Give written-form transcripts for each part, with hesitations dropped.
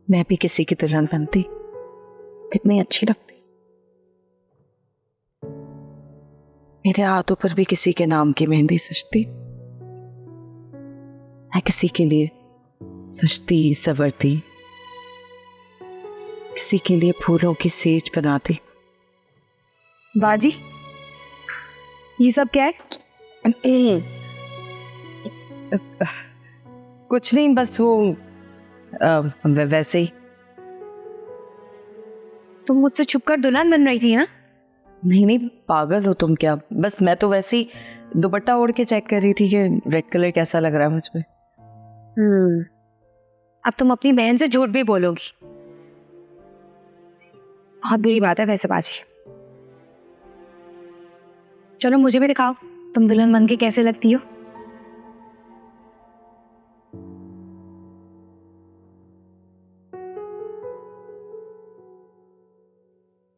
मैं भी किसी की दुल्हन बनती कितनी अच्छी लगती। मेरे हाथों पर भी किसी के नाम की मेहंदी सजती। मैं किसी के लिए सजती संवरती, किसी के लिए फूलों की सेज बनाती। बाजी, ये सब क्या है? कुछ नहीं, बस वो वैसे ही। तुम मुझसे छुपकर दुल्हन बन रही थी ना? नहीं, पागल हो तुम क्या? बस मैं तो वैसे ही दुपट्टा ओढ़ के चेक कर रही थी कि रेड कलर कैसा लग रहा है मुझ पे। अब तुम अपनी बहन से झूठ भी बोलोगी। बहुत बुरी बात है वैसे बाजी। चलो मुझे भी दिखाओ, तुम दुल्हन बन के कैसे लगती हो।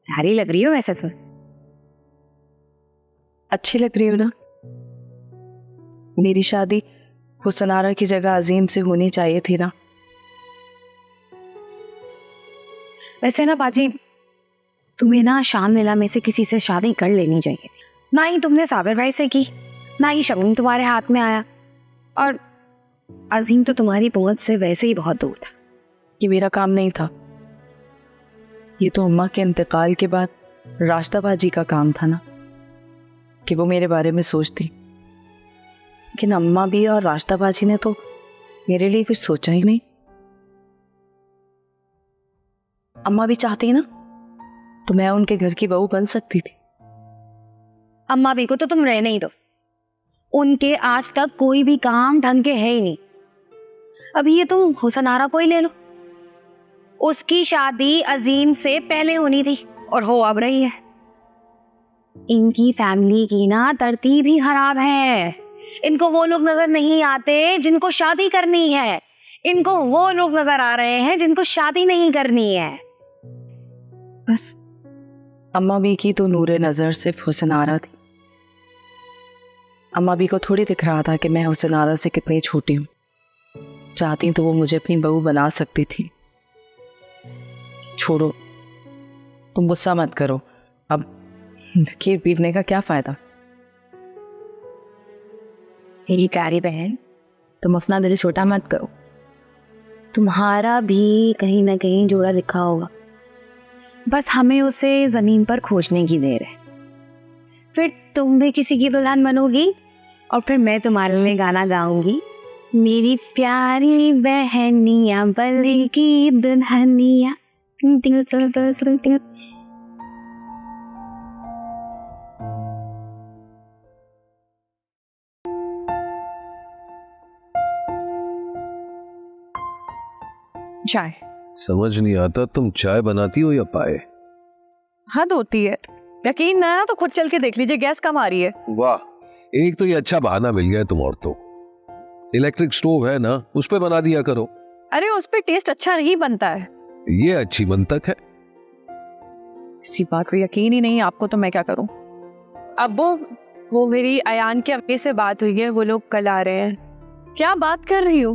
प्यारी लग रही हो वैसे तो। अच्छी लग रही हो ना? मेरी शादी हुसनारा की जगह अजीम से होनी चाहिए थी ना? वैसे ना बाजी, तुम्हें ना शान लीला में से किसी से शादी कर लेनी चाहिए थी। ना ही तुमने साबिर भाई से की, ना ही शमीम तुम्हारे हाथ में आया, और अजीम तो तुम्हारी पहुंच से वैसे ही बहुत दूर था। ये मेरा काम नहीं था, ये तो अम्मा के इंतकाल के बाद राश्ता बाजी का काम था ना, कि वो मेरे बारे में सोचती। लेकिन अम्मा भी और राश्ता बाजी ने तो मेरे लिए कुछ सोचा ही नहीं। अम्मा भी चाहती ना तो मैं उनके घर की बहू बन सकती थी। अम्मा भी को तो तुम रहने ही दो, उनके आज तक कोई भी काम ढंग के है ही नहीं। अभी ये तुम हुसनारा को ही ले लो, उसकी शादी अजीम से पहले होनी थी और हो अब रही है। इनकी फैमिली की ना तरतीब ही खराब है। इनको वो लोग नजर नहीं आते जिनको शादी करनी है, इनको वो लोग नजर आ रहे हैं जिनको शादी नहीं करनी है। बस अम्मा भी की तो नूरे नजर सिर्फ हुसनारा थी। अम्मा भी को थोड़ी दिख रहा था कि मैं हुसनारा से कितनी छोटी हूँ। चाहती तो वो मुझे अपनी बहू बना सकती थी। छोड़ो, तुम गुस्सा मत करो। अब खीर पीने का क्या फायदा? मेरी प्यारी बहन, तुम अपना दिल छोटा मत करो। तुम्हारा भी कहीं ना कहीं जोड़ा लिखा होगा, बस हमें उसे जमीन पर खोजने की देर है। फिर तुम भी किसी की दुल्हन बनोगी और फिर मैं तुम्हारे लिए गाना गाऊंगी, मेरी प्यारी बहनिया बल की दुल्हनिया। चाय। समझ नहीं आता, तुम चाय बनाती हो या पाए? हद होती है, यकीन ना है ना तो खुद चल के देख लीजिए, गैस कम आ रही है। वाह, एक तो ये अच्छा बहाना मिल गया तुम औरतों। इलेक्ट्रिक स्टोव है ना, उस पे बना दिया करो। अरे उस पे टेस्ट अच्छा नहीं बनता है। ये अच्छी मंतक है। इसी बात पे यकीन ही नहीं आपको तो मैं क्या करूं। अब वो मेरी अयान के अम्मी से बात हुई है, वो लोग कल आ रहे हैं। क्या बात कर रही हो?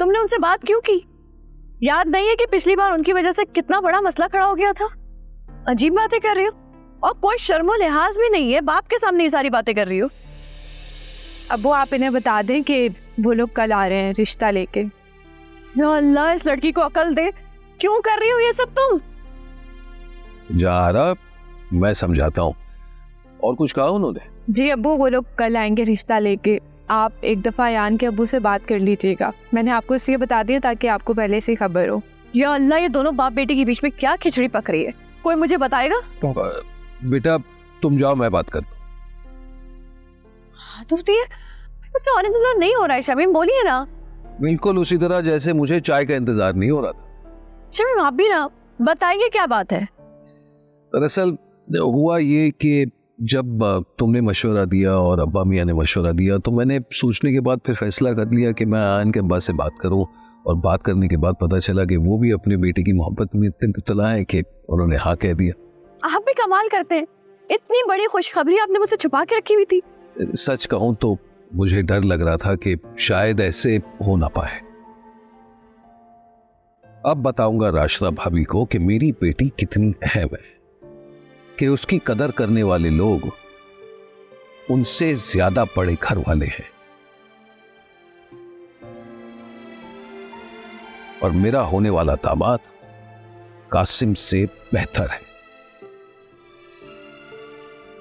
तुमने उनसे बात क्यों की? याद नहीं है कि पिछली बार उनकी वजह से कितना बड़ा मसला खड़ा हो गया था? अजीब बातें कर रही हो, और कोई शर्मो लिहाज भी नहीं है, बाप के सामने ये सारी बातें कर रही हो। अब वो आप इन्हें बता दें कि वो लोग कल आ रहे हैं रिश्ता लेके। या अल्लाह, इस लड़की को अकल दे, क्यों कर रही हो ये सब तुम? जहारा, मैं समझाता हूँ। और कुछ कहा उन्होंने? जी अब्बू, वो लोग कल आएंगे रिश्ता लेके। आप एक दफा यान के अब्बू से बात कर लीजिएगा। मैंने आपको इसलिए बता दिया ताकि आपको पहले से खबर हो। या अल्लाह, ये दोनों बाप बेटे के बीच में क्या खिचड़ी पक रही है? कोई मुझे बताएगा? बेटा तुम जाओ, मैं बात करता हूँ। उससे और इंतजार नहीं हो रहा है शमीम, बोलिए ना। बिल्कुल उसी तरह जैसे मुझे चाय का इंतजार नहीं हो रहा था। शमीम आप भी ना बताइए क्या बात है। दरअसल हुआ ये कि जब तुमने मशवरा दिया और अब्बा मियाँ ने मशवरा दिया, तो मैंने सोचने के बाद फिर फैसला कर लिया कि मैं आयन के अब्बा से बात करूं। और बात करने के बाद पता चला कि वो भी अपने बेटे की मोहब्बत में इतने मुब्तला है कि उन्होंने हाँ कह दिया। आप भी कमाल करते हैं, इतनी बड़ी खुशखबरी आपने मुझसे छुपा के रखी हुई थी। सच कहूं तो मुझे डर लग रहा था कि शायद ऐसे हो ना पाए। अब बताऊंगा राशिदा भाभी को कि मेरी बेटी कितनी अहम है, कि उसकी कदर करने वाले लोग उनसे ज्यादा बड़े घर वाले हैं, और मेरा होने वाला दामाद कासिम से बेहतर है।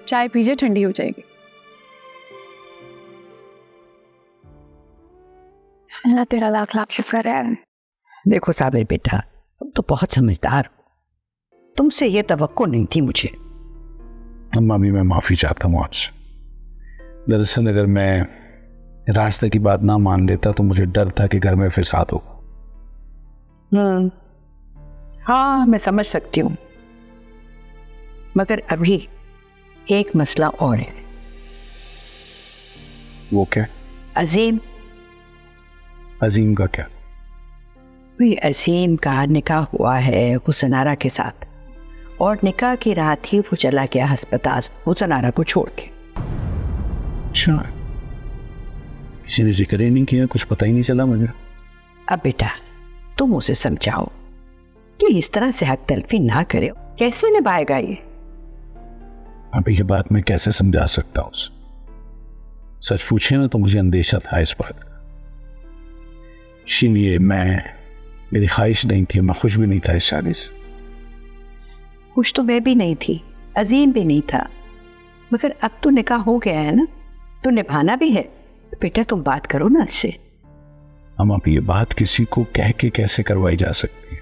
चाय पीजिए, ठंडी हो जाएगी। अल्लाह तेरा लाख लाख शुक्र है। देखो साबिर बेटा, तुम तो बहुत समझदार हो, तुमसे ये तवक्को नहीं थी मुझे। अम्मा भी मैं माफ़ी चाहता हूँ आपसे। दरअसल अगर मैं रास्ते की बात ना मान लेता तो मुझे डर था कि घर में फिसाद होगा। हाँ मैं समझ सकती हूँ, मगर अभी एक मसला और है। वो क्या? अजीम। अजीम का क्या? भाई अजीम का निकाह हुआ है हुसनारा के साथ, और निकाह की रात ही वो चला गया अस्पताल हुसनारा को छोड़ के। अच्छा, किसी ने जिक्र ही नहीं किया, कुछ पता ही नहीं चला मुझे। अब बेटा तुम उसे समझाओ कि इस तरह से हक तलफी ना करे, कैसे निभाएगा ये? अभी ये बात मैं कैसे समझा सकता हूँ उसे? सच पूछे ना तो मुझे अंदेशा था इस बात का, इसीलिए मेरी ख्वाहिश नहीं थी, मैं खुश भी नहीं था इस शादी से। खुश तो मैं भी नहीं थी, अजीम भी नहीं था, मगर अब तो निकाह हो गया है ना, तो निभाना भी है। तो बेटा तुम बात करो ना इससे। हम अब ये बात किसी को कह के कैसे करवाई जा सकती है?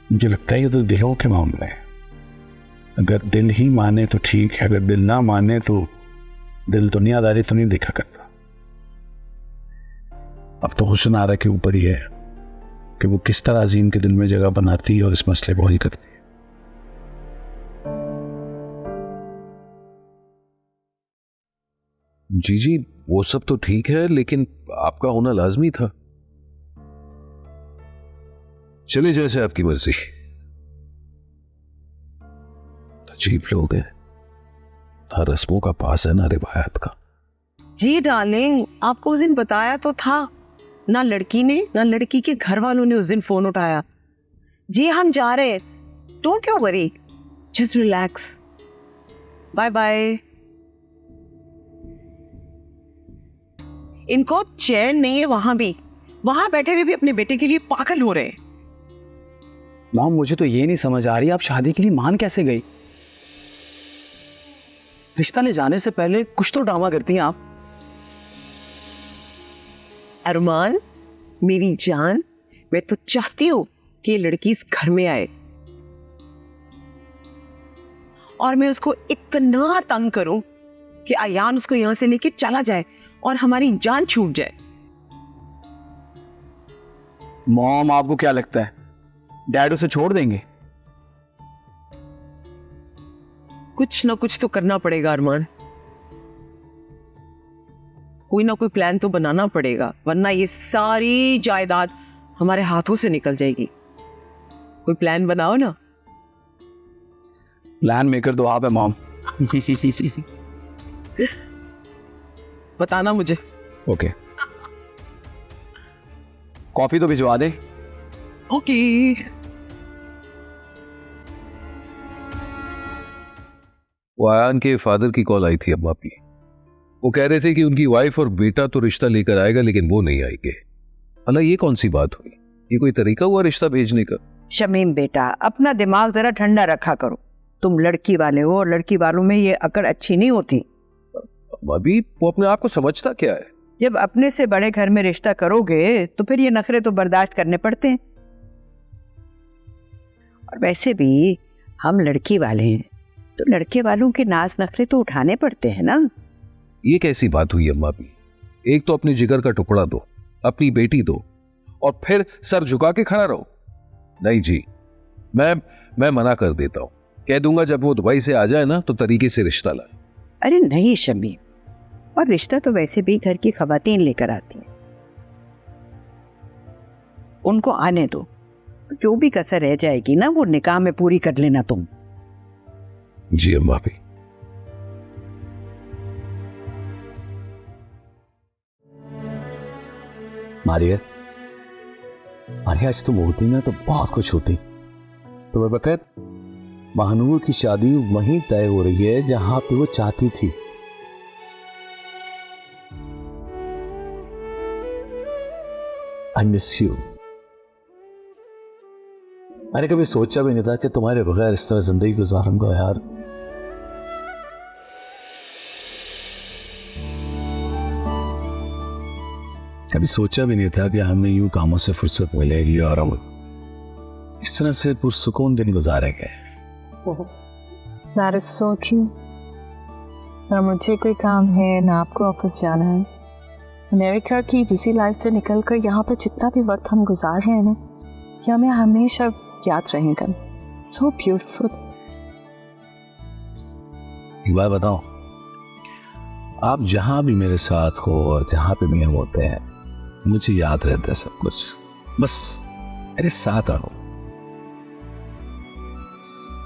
मुझे लगता है ये तो दिलों के मामले हैं। अगर दिल ही माने तो ठीक है, अगर दिल ना माने तो दिल दुनियादारी तो नहीं देखा करता। अब तो हुस्नारा के ऊपर ही है कि वो किस तरह अजीम के दिल में जगह बनाती है और इस मसले को हल करती है। जी वो सब तो ठीक है, लेकिन आपका होना लाजमी था। चले जैसे आपकी मर्जी। अजीब लोग हैं, ना रस्मों का पास है ना रिवायत का। जी डार्लिंग, आपको उस दिन बताया तो था, ना लड़की ने ना लड़की के घर वालों ने उस दिन फोन उठाया। जी हम जा रहे हैं, don't you worry, just relax, bye bye. इनको चैन नहीं है, वहां बैठे हुए भी अपने बेटे के लिए पागल हो रहे हैं। मॉम मुझे तो ये नहीं समझ आ रही, आप शादी के लिए मान कैसे गई? रिश्ता ले जाने से पहले कुछ तो ड्रामा करती हैं आप। अरमान मेरी जान, मैं तो चाहती हूं कि ये लड़की इस घर में आए और मैं उसको इतना तंग करूं कि अयान उसको यहां से लेके चला जाए और हमारी जान छूट जाए। मॉम आपको क्या लगता है डैड उसे छोड़ देंगे? कुछ ना कुछ तो करना पड़ेगा अरमान, कोई ना कोई प्लान तो बनाना पड़ेगा, वरना ये सारी जायदाद हमारे हाथों से निकल जाएगी। कोई प्लान बनाओ ना। प्लान मेकर तो आप है मॉम। बताना मुझे। ओके, कॉफी तो भिजवा दे। ओके। वो अयान के फादर की कॉल आई थी अम्मा की। वो कह रहे थे कि उनकी वाइफ और बेटा तो रिश्ता लेकर आएगा, लेकिन वो नहीं आएंगे। अल्लाह, ये कौन सी बात हुई? ये कोई तरीका हुआ रिश्ता भेजने का? शमीम बेटा अपना दिमाग जरा ठंडा रखा करो, तुम लड़की वाले हो और लड़की वालों में ये अकड़ अच्छी नहीं होती। अम्मा भी वो अपने आप को समझता क्या है? जब अपने से बड़े घर में रिश्ता करोगे तो फिर ये नखरे तो बर्दाश्त करने पड़ते हैं। और वैसे भी हम लड़की वाले हैं तो लड़के वालों के नाज नखरे तो उठाने पड़ते हैं ना। ये कैसी बात हुई अम्मा भी? एक तो अपने जिगर का टुकड़ा दो, अपनी बेटी दो, और फिर सर झुका के खड़ा रहो। नहीं जी, मैं मना कर देता हूं। कह दूंगा जब वो दुबई से आ जाए ना तो तरीके से रिश्ता लाए। अरे नहीं शमीम, और रिश्ता तो वैसे भी घर की खवातीन लेकर आती हैं, उनको आने दो, जो भी कसर रह जाएगी ना वो निकाह में पूरी कर लेना तुम। जी अम्मा भी। मारिया, अरे आज तुम होती ना तो बहुत कुछ होती। तुम्हें पता है महानूर की शादी वहीं तय हो रही है जहां पे वो चाहती थी। I miss you. मैंने कभी सोचा भी नहीं था कि तुम्हारे बगैर इस तरह जिंदगी गुजारूंगा यार। कभी सोचा भी नहीं था कि हमें यूं कामों से फुर्सत मिलेगी और हम इस तरह से पुरसुकून दिन गुजारेंगे। That is so true. ना मुझे कोई काम है ना आपको ऑफिस जाना है। अमेरिका की बिजी लाइफ से निकलकर यहाँ पर जितना भी वक्त हम गुजार रहे हैं ना, ये हमें हमेशा याद रहेगा। So beautiful. एक बात बताओ, आप जहां भी मेरे साथ हो और जहां पे भी हम होते हैं मुझे याद रहता है सब कुछ। बस मेरे साथ रहो।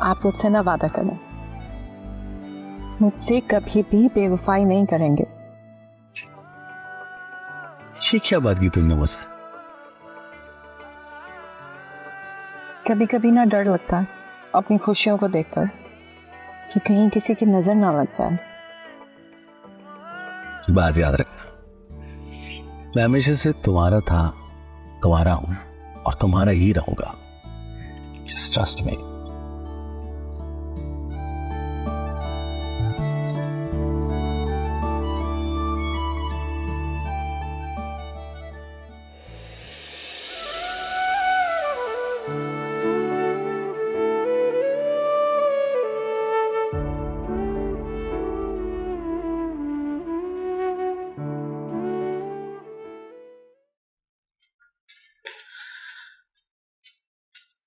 आप मुझसे ना वादा करें, मुझसे कभी भी बेवफाई नहीं करेंगे। ये क्या बात की तुमने मुझसे? कभी कभी ना डर लगता है अपनी खुशियों को देखकर कि कहीं किसी की नजर ना लग जाए। बात याद रखना, मैं हमेशा से तुम्हारा था, तुम्हारा हूं और तुम्हारा ही रहूंगा। Just trust me.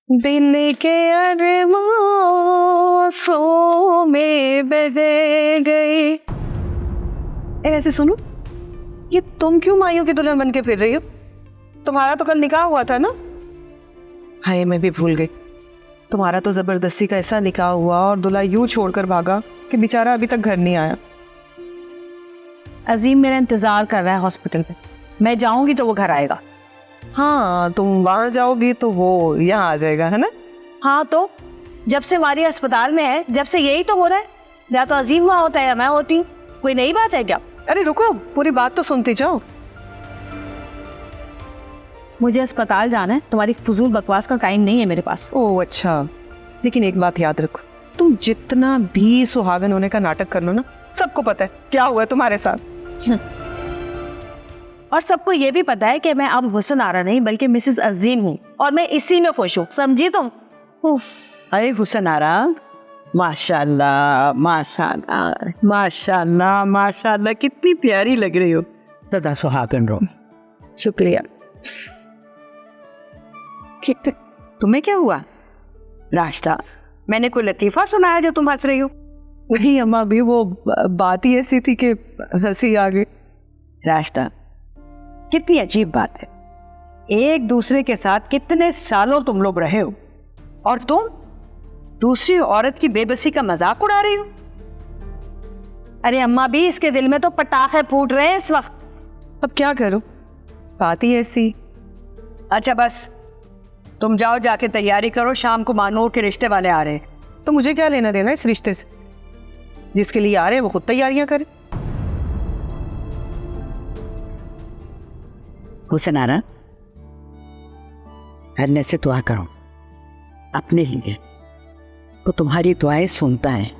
दिल के अरमासों में बह गए। वैसे सुनो, ये तुम क्यों माइयों की दुल्हन बन के फिर रही हो? तुम्हारा तो कल निकाह हुआ था ना? हाय, मैं भी भूल गई। तुम्हारा तो जबरदस्ती का ऐसा निकाह हुआ और दूल्हा यूं छोड़कर भागा कि बेचारा अभी तक घर नहीं आया। अजीम मेरा इंतजार कर रहा है हॉस्पिटल पे। मैं जाऊंगी तो वो घर आएगा। हाँ, तुम वहां जाओगी तो वो यहाँ आ जाएगा, है ना? हाँ, तो जब से हमारी अस्पताल में है, जब से यही तो हो रहा है। या तो अजीम वहां होता है या मैं होती हूँ। कोई नई बात है क्या? अरे रुको, पूरी बात तो सुनती जाओ। मुझे अस्पताल जाना है, तुम्हारी फजूल बकवास का टाइम नहीं है मेरे पास। ओह अच्छा, लेकिन एक बात याद रखो, तुम जितना भी सुहागन होने का नाटक कर लो ना, सबको पता है क्या हुआ है तुम्हारे साथ। और सबको ये भी पता है कि मैं अब हुसन आरा नहीं बल्कि मिसेस अजीम हूँ और मैं इसी में खुश हूँ। समझी तुम? अरे हुसन आरा, माशाल्लाह माशाल्लाह माशाल्लाह माशाल्लाह, कितनी प्यारी लग रही हो। सदा सुहागन रहो। शुक्रिया। तुम्हें क्या हुआ? रास्ता, मैंने कोई लतीफा सुनाया जो तुम हंस रही हो? नहीं अम्मा, भी वो बात ही ऐसी थी कि हंसी आ गई। रास्ता, कितनी अजीब बात है। एक दूसरे के साथ कितने सालों तुम लोग रहे हो और तुम दूसरी औरत की बेबसी का मजाक उड़ा रही हो। अरे अम्मा भी, इसके दिल में तो पटाखे फूट रहे हैं इस वक्त। अब क्या करूं, बात ही ऐसी। अच्छा बस, तुम जाओ, जाके तैयारी करो, शाम को मानूर के रिश्ते वाले आ रहे हैं। तो मुझे क्या लेना देना इस रिश्ते से? जिसके लिए आ रहे हैं वो खुद तैयारियां करें। हुसन आरा, अल्लाह से दुआ करो अपने लिए। वो तुम्हारी दुआएं सुनता है,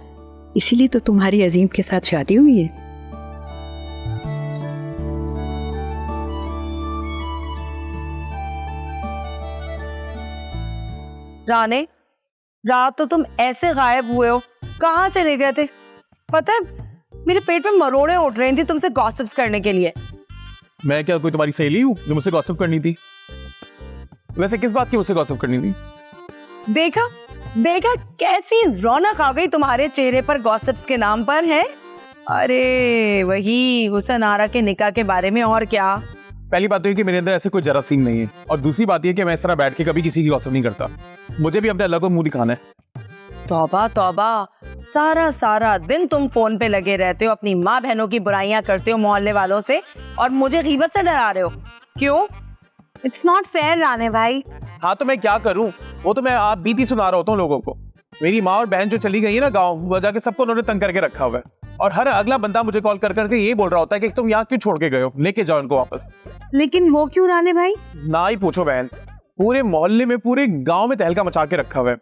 इसीलिए तो तुम्हारी अजीम के साथ शादी हुई है। राने, रात तो तुम ऐसे गायब हुए हो, कहाँ चले गए थे? पता है मेरे पेट में मरोड़े उठ रही थी तुमसे गॉसिप्स करने के लिए। मैं क्या कोई तुम्हारी सहेली हूँ जो मुझसे गॉसिप करनी थी? वैसे किस बात की मुझसे गॉसिप करनी थी? देखा देखा कैसी रौनक आ गई तुम्हारे चेहरे पर गॉसिप्स के नाम पर है। अरे वही हुसन आरा के निकाह के बारे में। और क्या? पहली बात तो ये कि मेरे अंदर ऐसे कोई जरासीम नहीं है, और दूसरी बात ये कि मैं इस तरह बैठ के कभी किसी की गॉसिप नहीं करता। मुझे भी अपने अल्लाह को मुंह दिखाना है। तौबा तौबा, सारा सारा दिन तुम फोन पे लगे रहते हो, अपनी माँ बहनों की बुराइयां करते हो मोहल्ले वालों से, और मुझे गीबत से डरा रहे हो। क्यों? इट्स नॉट फेयर राणे भाई। हाँ तो मैं क्या करूं, वो तो मैं आप बीती सुना रहा होता हूँ लोगों को। मेरी माँ और बहन जो चली गई है ना गाँव, वो जाके सबको उन्होंने तंग करके रखा हुआ है, और हर अगला बंदा मुझे कॉल कर करके ये बोल रहा होता है कि तुम यहाँ क्यों छोड़ के गए हो, लेके जाओ इनको वापस। लेकिन वो क्यों राणे भाई? ना ही पूछो बहन, पूरे मोहल्ले में पूरे गांव में तहलका मचा के रखा हुआ है।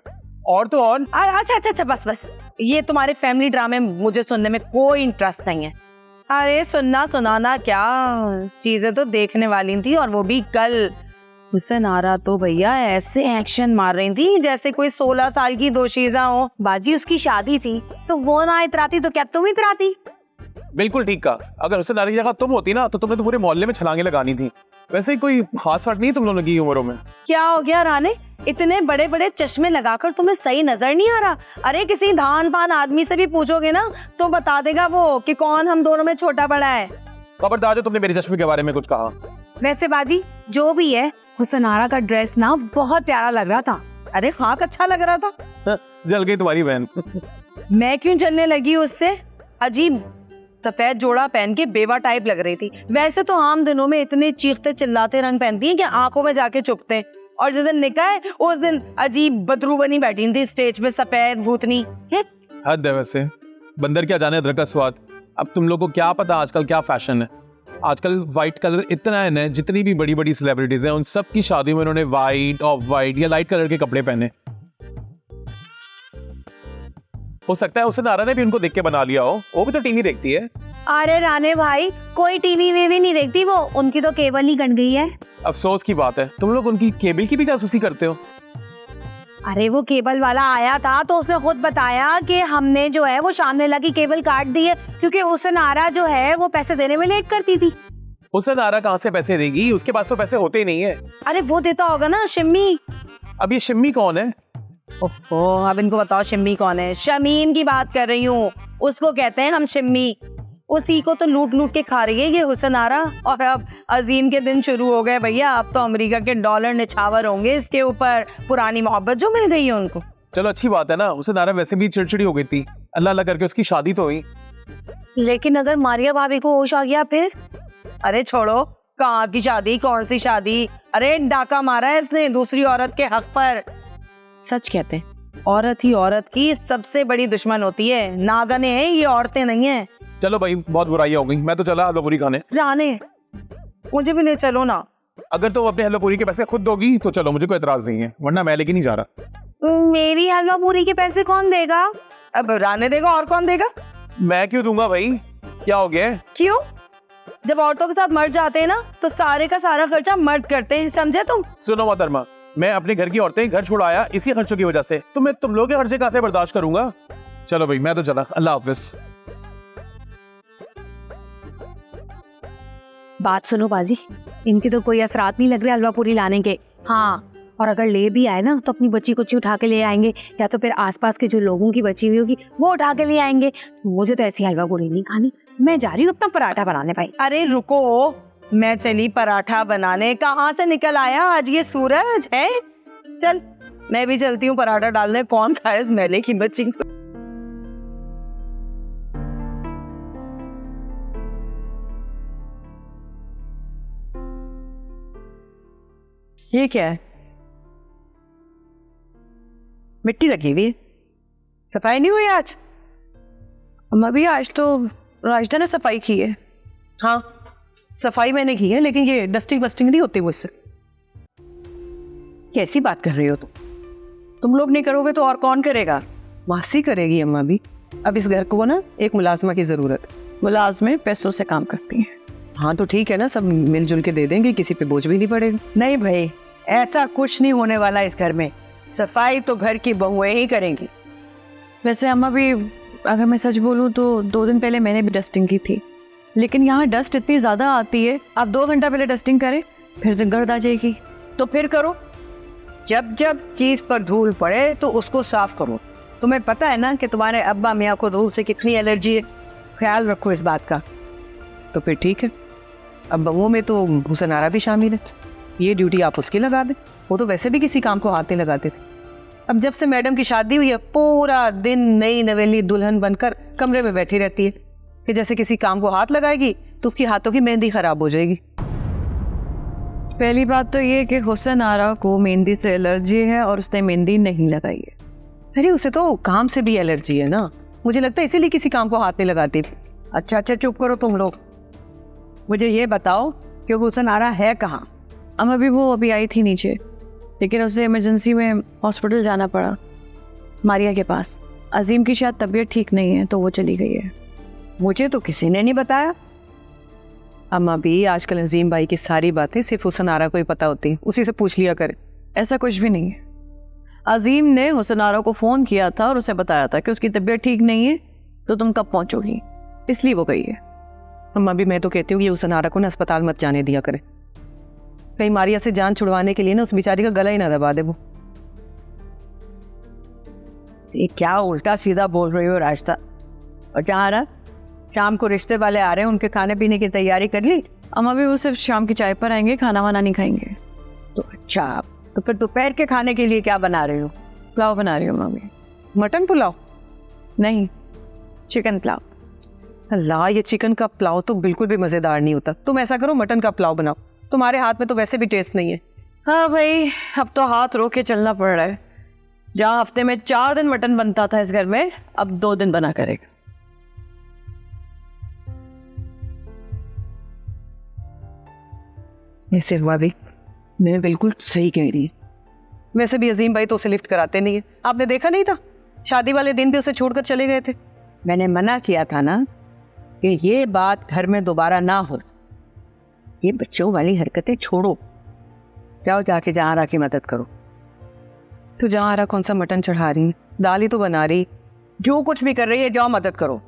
और तो और अच्छा बस ये तुम्हारे फैमिली ड्रामे मुझे सुनने में कोई इंटरेस्ट नहीं है। अरे सुनना सुनाना क्या, चीजें तो देखने वाली थी, और वो भी कल। हुसन आरा तो भैया ऐसे एक्शन मार रही थी जैसे कोई 16 साल की दोशीजा हो। बाजी उसकी शादी थी तो वो ना इतराती तो क्या तुम इतराती? बिल्कुल ठीक कहा, अगर हुसन आरा की जगह तुम होती ना तो तुमने तो पूरे मोहल्ले में छलांगे लगानी थी। वैसे कोई खास फर्क नहीं तुम लोगों की उम्रों में। क्या हो गया राणे, इतने बड़े बड़े चश्मे लगाकर तुम्हें सही नजर नहीं आ रहा? अरे किसी धान पान आदमी से भी पूछोगे ना तो बता देगा वो कि कौन हम दोनों में छोटा बड़ा है। खबरदार जो तुमने मेरे चश्मे के बारे में कुछ कहा। वैसे बाजी जो भी है, हुसन आरा का ड्रेस ना बहुत प्यारा लग रहा था। अरे खाक अच्छा लग रहा था। जल गई तुम्हारी बहन। मैं क्यों जलने लगी उससे? अजीब सफेद जोड़ा पहन के बेवा टाइप लग रही थी। वैसे तो आम दिनों में इतने चीखते चिल्लाते रंग पहनती हैं कि आंखों में जाके चुभते हैं, और जिस दिन निकाह है उस दिन अजीब बदरू बनी बैठी थी स्टेज पे, सफेद भूतनी। हद है वैसे, बंदर क्या जाने अदरक का स्वाद। अब तुम लोगों को क्या पता आजकल क्या फैशन है। आजकल व्हाइट कलर इतना है ना, जितनी भी बड़ी बड़ी सेलिब्रिटीज हैं उन सब की शादी में उन्होंने व्हाइट, ऑफ व्हाइट या लाइट कलर के कपड़े पहने। हो सकता है हुसन आरा ने भी उनको देख के बना लिया हो, वो भी तो टीवी देखती है। अरे राणे भाई कोई टीवी वीवी नहीं देखती वो, उनकी तो केबल ही कट गई है। अफसोस की बात है, तुम लोग उनकी केबल की भी जासूसी करते हो। अरे वो केबल वाला आया था तो उसने खुद बताया कि हमने जो है वो शानवेला की केबल काट दी है, क्योंकि हुसन आरा जो है वो पैसे देने में लेट करती थी। हुसन आरा कहाँ से पैसे देगी, उसके पास तो पैसे होते ही नहीं है। अरे वो देता होगा ना, शिम्मी। अब ये शिम्मी कौन है? ओहो, अब इनको बताओ शिम्मी कौन है। शमीम की बात कर रही हूँ, उसको कहते हैं हम शिम्मी। उसी को तो लूट लूट के खा रही है ये हुसन आरा। और अब अजीम के दिन शुरू हो गए भैया, अब तो अमेरिका के डॉलर निछावर होंगे इसके ऊपर, पुरानी मोहब्बत जो मिल गई है उनको। चलो अच्छी बात है ना, हुसन आरा वैसे भी चिड़चिड़ी हो गई थी, अल्लाह अल्लाह करके उसकी शादी तो हुई। लेकिन अगर मारिया भाभी को होश आ गया फिर? अरे छोड़ो, कहाँ की शादी, कौन सी शादी? अरे डाका मारा है इसने दूसरी औरत के हक पर। सच कहते हैं औरत ही औरत की सबसे बड़ी दुश्मन होती है। नागने हैं ये, औरतें नहीं है। चलो भाई बहुत बुराई हो गई, मैं तो चला हलवा पूरी खाने। राणे मुझे भी ले चलो ना। अगर तुम अपने हलवा पूरी के पैसे खुद दोगी तो चलो, मुझे कोई एतराज नहीं है, वरना मैं लेके नहीं जा रहा। मेरी हलवा पूरी के पैसे कौन देगा? अब राणे देगा, और कौन देगा? मैं क्यों दूंगा भाई, क्या हो गया? क्यों? जब औरतों के साथ मर्द जाते हैं ना तो सारे का सारा खर्चा मर्द करते हैं, समझे तुम? सुनो मोहतरमा, मैं अपने घर की औरतें घर छोड़ आया इसी खर्चों की वजह से, तो मैं तुम लोगों के खर्चे कहाँ से बर्दाश्त करूंगा। चलो भाई मैं तो चला, अल्लाह हाफिज। बात सुनो बाजी, इनके तो कोई असरात नहीं लग रहे हलवा पूरी लाने के। हाँ, और अगर ले भी आए ना तो अपनी बच्ची कुछ उठा के ले आएंगे, या तो फिर आसपास के जो लोगों की बची हुई होगी वो उठा के ले आएंगे। मुझे तो ऐसी हलवा पूरी नहीं खानी, मैं जा रही हूँ अपना पराठा बनाने। भाई अरे रुको, मैं चली पराठा बनाने, कहाँ से निकल आया आज ये सूरज है। चल मैं भी चलती हूँ पराठा डालने, कौन खाए इस मेले की बच्ची। ये क्या है? मिट्टी लगी हुई है, सफाई नहीं हुई आज? अम्मा भी आज तो राजदा ने सफाई की है। हाँ सफाई मैंने की है, लेकिन ये डस्टिंग वस्टिंग नहीं होती मुझसे। कैसी बात कर रही हो तुम लोग नहीं करोगे तो और कौन करेगा? मासी करेगी अम्मा भी। अब इस घर को ना एक मुलाजमा की जरूरत है। मुलाजमे पैसों से काम करती हैं। हाँ तो ठीक है ना, सब मिलजुल के दे देंगे, किसी पे बोझ भी नहीं पड़ेगा। नहीं भाई ऐसा कुछ नहीं होने वाला इस घर में, सफाई तो घर की बहुएं ही करेंगी। वैसे अम्मा भी, अगर मैं सच बोलूँ तो 2 दिन पहले मैंने भी डस्टिंग की थी, लेकिन यहाँ डस्ट इतनी ज़्यादा आती है, आप 2 घंटा पहले डस्टिंग करें फिर गर्द आ जाएगी। तो फिर करो, जब जब चीज़ पर धूल पड़े तो उसको साफ करो। तुम्हें पता है ना कि तुम्हारे अब्बा मियाँ को धूल से कितनी एलर्जी है, ख्याल रखो इस बात का। तो फिर ठीक है, अब बहुओं में तो हुसन आरा भी शामिल है, ये ड्यूटी आप उसकी लगा दें। वो तो वैसे भी किसी काम को हाथ नहीं लगाते थे। अब जब से मैडम की शादी हुई है पूरा दिन नई नवेली दुल्हन बनकर कमरे में बैठी रहती है कि जैसे किसी काम को हाथ लगाएगी तो उसकी हाथों की मेहंदी खराब हो जाएगी। पहली बात तो ये कि हुसन आरा को मेहंदी से एलर्जी है और उसने मेहंदी नहीं लगाई है। अरे उसे तो काम से भी एलर्जी है ना, मुझे लगता है इसीलिए किसी काम को हाथ नहीं लगाती थी। अच्छा अच्छा चुप करो तुम लोग। मुझे ये बताओ कि हुसन आरा है कहाँ? अभी आई थी नीचे, लेकिन उसे इमरजेंसी में हॉस्पिटल जाना पड़ा, मारिया के पास। अजीम की शायद तबीयत ठीक नहीं है तो वो चली गई है। मुझे तो किसी ने नहीं बताया। अम्मा भी आजकल अजीम भाई की सारी बातें सिर्फ हुसन आरा को ही पता होती है, उसी से पूछ लिया करे। ऐसा कुछ भी नहीं है। अजीम ने हुसन आरा को फ़ोन किया था और उसे बताया था कि उसकी तबीयत ठीक नहीं है तो तुम कब पहुंचोगी, इसलिए वो गई है। अम्मा भी मैं तो कहती हूँ कि हुसन आरा को ना अस्पताल मत जाने दिया करे, कहीं मारिया से जान छुड़वाने के लिए ना उस बेचारी का गला ही ना दबा दे वो। ये क्या उल्टा सीधा बोल रही हो रास्ता? और जहाँ रहा शाम को रिश्ते वाले आ रहे हैं, उनके खाने पीने की तैयारी कर ली? अम्मा भी वो सिर्फ शाम की चाय पर आएंगे, खाना वाना नहीं खाएंगे। तो अच्छा, तो फिर दोपहर के खाने के लिए क्या बना रहे हो? पुलाव बना रही हूँ मम्मी। मटन पुलाव? नहीं, चिकन पुलाव। अल्लाह, ये चिकन का पुलाव तो बिल्कुल भी मज़ेदार नहीं होता। तुम ऐसा करो, मटन का पुलाव बनाओ, तुम्हारे हाथ में तो वैसे भी टेस्ट नहीं है। हाँ भाई, अब तो हाथ रोक के चलना पड़ रहा है। जहाँ हफ्ते में 4 दिन मटन बनता था इस घर में, अब 2 दिन बना करेगा। ऐसे हुआ भी, मैं बिल्कुल सही कह रही है। वैसे भी अजीम भाई तो उसे लिफ्ट कराते नहीं है, आपने देखा नहीं था? शादी वाले दिन भी उसे छोड़कर चले गए थे। मैंने मना किया था ना कि ये बात घर में दोबारा ना हो। ये बच्चों वाली हरकतें छोड़ो, जाओ जाके जहाँ रहा की मदद करो। तो जहाँ रहा कौन सा मटन चढ़ा रही है, दाल ही तो बना रही। जो कुछ भी कर रही है जाओ मदद करो।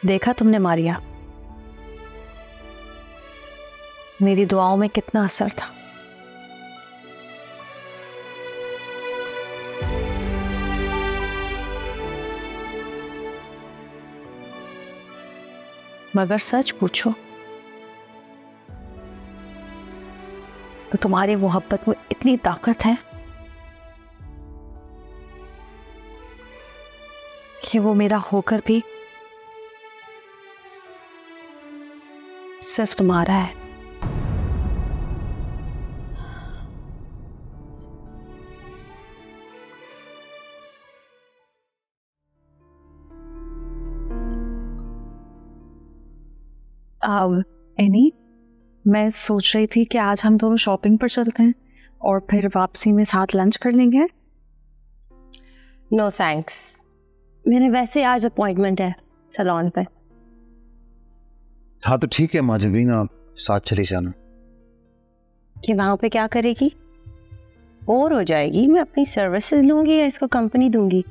देखा तुमने मारिया, मेरी दुआओं में कितना असर था। मगर सच पूछो तो तुम्हारी मोहब्बत में इतनी ताकत है कि वो मेरा होकर भी सिर्फ तुम्हारा है। एनी, मैं सोच रही थी कि आज हम दोनों शॉपिंग पर चलते हैं और फिर वापसी में साथ लंच कर लेंगे। नो थैंक्स, मैंने वैसे आज अपॉइंटमेंट है सैलून पे। हाँ तो ठीक है माजबीन, आप साथ चली जाना। कि वहां पे क्या करेगी? बोर हो जाएगी। मैं अपनी सर्विसेज लूंगी या इसको कंपनी दूंगी?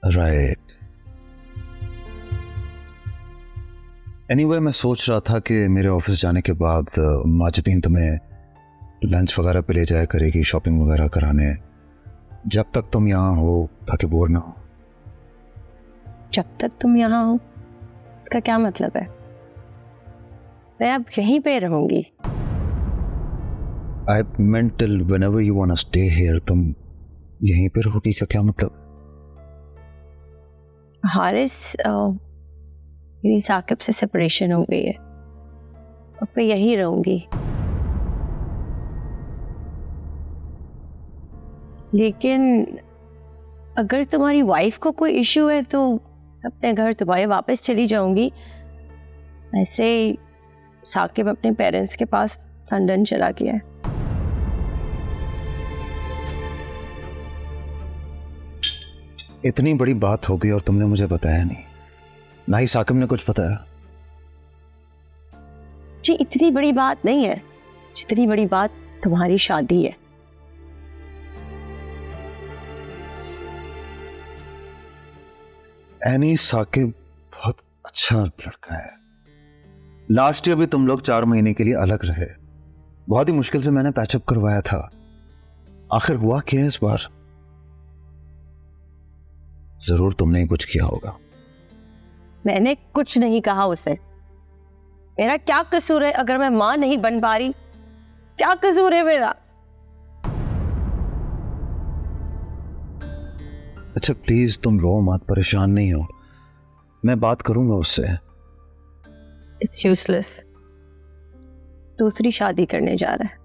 राइट। एनीवे, मैं सोच रहा था कि मेरे ऑफिस जाने के बाद माजबीन तुम्हें लंच वगैरह पे ले जाया करेगी, शॉपिंग वगैरह कराने, जब तक तुम यहाँ हो, ताकि बोर ना हो। जब तक तुम यहाँ हो, इसका क्या मतलब है? मैं अब यहीं पे रहूंगी। I meant till whenever you wanna stay here, तुम यहीं पे रहोगी का क्या मतलब? हारिस, मेरी साकिब से सेपरेशन हो गई है, अब मैं यहीं रहूंगी। लेकिन अगर तुम्हारी वाइफ को कोई इश्यू है तो अपने घर तुम्हारे वापस चली जाऊंगी। ऐसे साकिब अपने पेरेंट्स के पास लंदन चला गया है। इतनी बड़ी बात हो गई और तुमने मुझे बताया नहीं, ना ही साकिब ने कुछ बताया। जी, इतनी बड़ी बात नहीं है जितनी बड़ी बात तुम्हारी शादी है। एनी, साकिब बहुत अच्छा लड़का है। लास्ट ईयर भी तुम लोग 4 महीने के लिए अलग रहे, बहुत ही मुश्किल से मैंने पैचअप करवाया था। आखिर हुआ क्या है इस बार? जरूर तुमने ही कुछ किया होगा। मैंने कुछ नहीं कहा उसे। मेरा क्या कसूर है अगर मैं मां नहीं बन पा रही? क्या कसूर है मेरा? अच्छा प्लीज तुम रो मत, परेशान नहीं हो, मैं बात करूंगा उससे। It's useless. दूसरी शादी करने जा रहा है।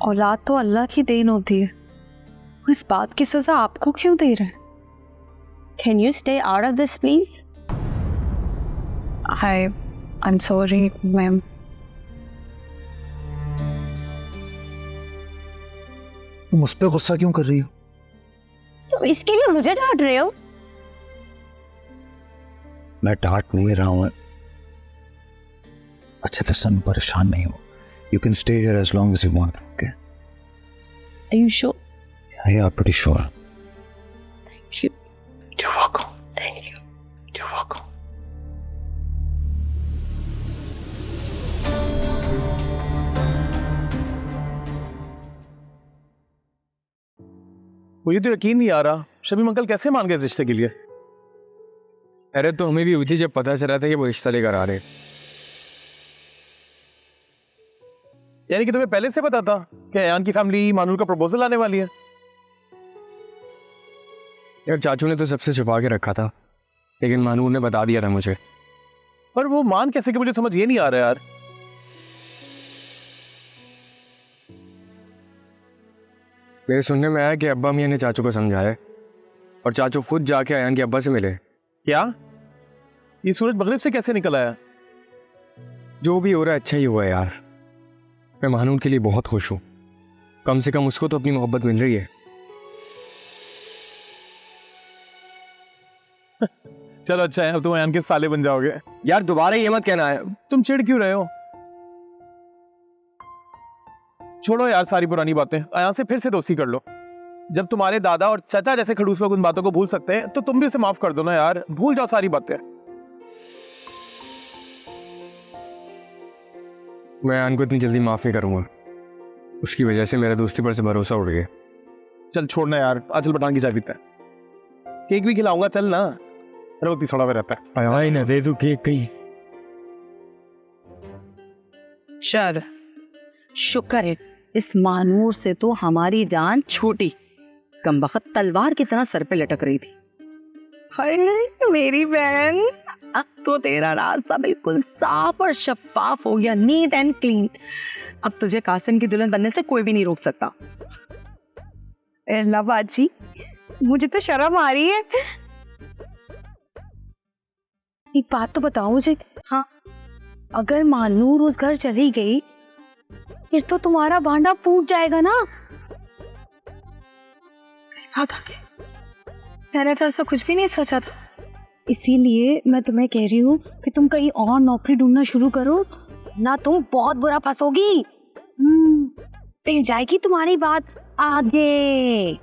औलाद तो अल्लाह की देन होती है, इस बात की सजा आपको क्यों दे रहे हैं? Can you stay out of this please? I am sorry ma'am. तुम उस पर गुस्सा क्यों कर रही हो? तुम इसके लिए मुझे डांट रहे हो? मैं डांट नहीं रहा हूं। अच्छा लिसन, परेशान नहीं हो। You can stay here as long as you want, okay? Are you sure? Yeah, pretty sure. Thank you. You're welcome. Thank you. You're welcome. मुझे तो यकीन नहीं आ रहा, शमीम अंकल कैसे मान गए इस रिश्ते के लिए? अरे तो हमें भी हुई थी जब पता चला था कि वो रिश्ता लेकर आ रहे। यानी कि तुम्हें पहले से पता था कि अयान की फैमिली मानूर का प्रपोजल आने वाली है? यार चाचू ने तो सबसे छुपा के रखा था, लेकिन मानूर ने बता दिया था मुझे। पर वो मान कैसे कि मुझे समझ ये नहीं आ रहा यार। मेरे सुनने में आया कि अब्बा मियां ने चाचू को समझाया और चाचू खुद जाके अयान के अब्बा से मिले। क्या ये सूरज मगरिब से कैसे निकल आया? जो भी हो रहा है अच्छा ही हुआ यार। मैं मानूर के लिए बहुत खुश हूँ, कम से कम उसको तो अपनी मोहब्बत मिल रही है। चलो अच्छा है, अब तुम अयान के साले बन जाओगे। यार दोबारा ये मत कहना है। तुम चिढ़ क्यों रहे हो? छोड़ो यार सारी पुरानी बातें, अयान से फिर से दोस्ती कर लो। जब तुम्हारे दादा और चाचा जैसे खड़ूस लोग उन बातों को भूल सकते हैं तो तुम भी उसे माफ कर दो ना यार, भूल जाओ सारी बातें। मैं अयान को इतनी जल्दी माफ नहीं करूंगा, उसकी वजह से मेरा दोस्ती पर से भरोसा उड़ गया। चल छोड़ना यार, आजल पठान की चाय पीता है। केक भी खिलाऊंगा, चल ना। रोती सड़ा हुआ रहता है। आया ना दे तू केक कहीं। चल शुक्र है इस मानूर से तो हमारी जान छूटी, कमबख्त तलवार की तरह सर पे लटक रही थी। हाय मेरी बहन, अब तो तेरा रास्ता बिल्कुल साफ और शफाफ हो गया, नीट एंड क्लीन। अब तुझे कासिम की दुल्हन बनने से कोई भी नहीं रोक सकता। अल्लाह बाजी, मुझे तो शर्म आ रही है। एक बात तो बताओ मुझे। हाँ, अगर मानूर उस घर चली गई फिर तो तुम्हारा भांडा फूट जाएगा ना। बात आ गई, मैंने तो ऐसा कुछ भी नहीं सोचा था। इसीलिए मैं तुम्हें कह रही हूँ कि तुम कहीं और नौकरी ढूंढना शुरू करो, ना तुम बहुत बुरा फंसोगी। फिर जाएगी तुम्हारी बात आगे।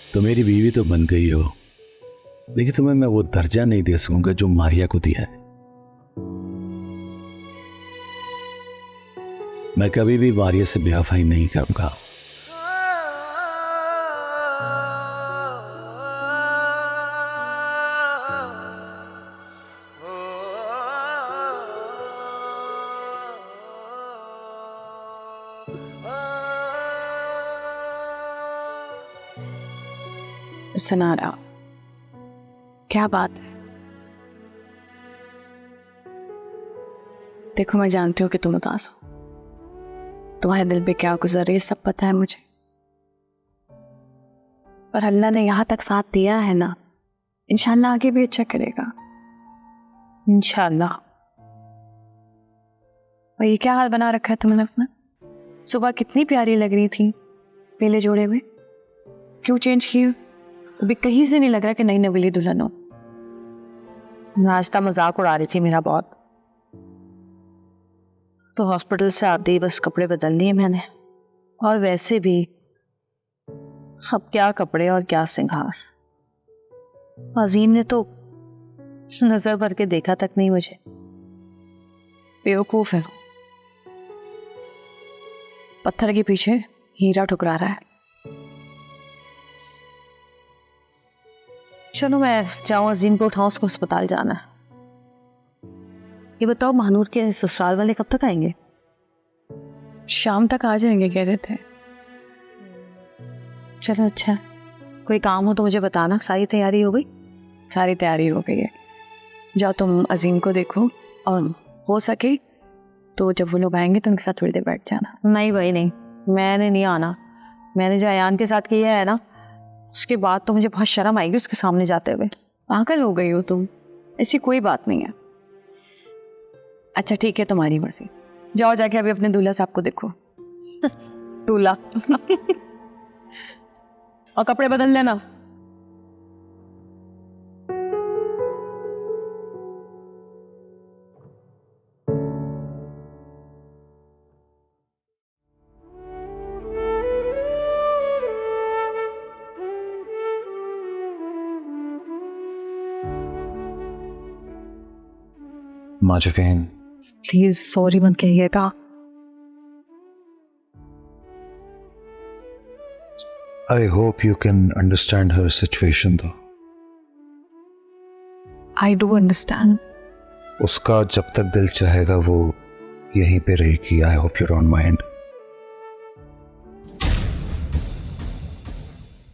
तो मेरी बीवी तो बन गई हो, लेकिन तुम्हें मैं वो दर्जा नहीं दे सकूंगा जो मारिया को दिया है। मैं कभी भी मारिया से बेवफाई नहीं करूंगा। सनारा, क्या बात है? देखो मैं जानती हूँ कि तुम उदास हो, तुम्हारे दिल पे क्या गुजर रही है सब पता है मुझे, पर अल्लाह ने यहाँ तक साथ दिया है ना, इंशाल्लाह आगे भी अच्छा करेगा, इंशाल्लाह। और ये क्या हाल बना रखा है तुमने अपना? सुबह कितनी प्यारी लग रही थी पहले जोड़े में, क्यों चेंज की? अभी कहीं से नहीं लग रहा कि नई नवेली दुल्हन हो। नाश्ता मजाक उड़ा रही थी मेरा बहुत। तो हॉस्पिटल से आते ही बस कपड़े बदल लिए मैंने, और वैसे भी अब क्या कपड़े और क्या सिंगार। अजीम ने तो नजर भर के देखा तक नहीं मुझे। बेवकूफ है, पत्थर के पीछे हीरा ठुकरा रहा है। चलो मैं जाऊं, अजीम को उठाऊं, उसको अस्पताल जाना है। ये बताओ महानूर के ससुराल वाले कब तक आएंगे? शाम तक आ जाएंगे कह रहे थे। चलो अच्छा है। कोई काम हो तो मुझे बताना। सारी तैयारी हो गई? सारी तैयारी हो गई है। जाओ तुम अजीम को देखो, और हो सके तो जब वो लोग आएंगे तो उनके साथ थोड़ी देर बैठ जाना। नहीं भाई नहीं, मैंने नहीं आना। मैंने जो अयान के साथ किया है ना, उसके बाद तो मुझे बहुत शर्म आएगी उसके सामने जाते हुए। पागल हो गई हो तुम, ऐसी कोई बात नहीं है। अच्छा ठीक है, तुम्हारी मर्जी। जाओ जाके अभी अपने दूल्हा साहब को देखो। दूल्हा और कपड़े बदल लेना। माजबीन, प्लीज सॉरी मत कहिएगा। I hope you can understand her situation though. I do understand. उसका जब तक दिल चाहेगा वो यहीं पे रहेगी। I hope you don't mind.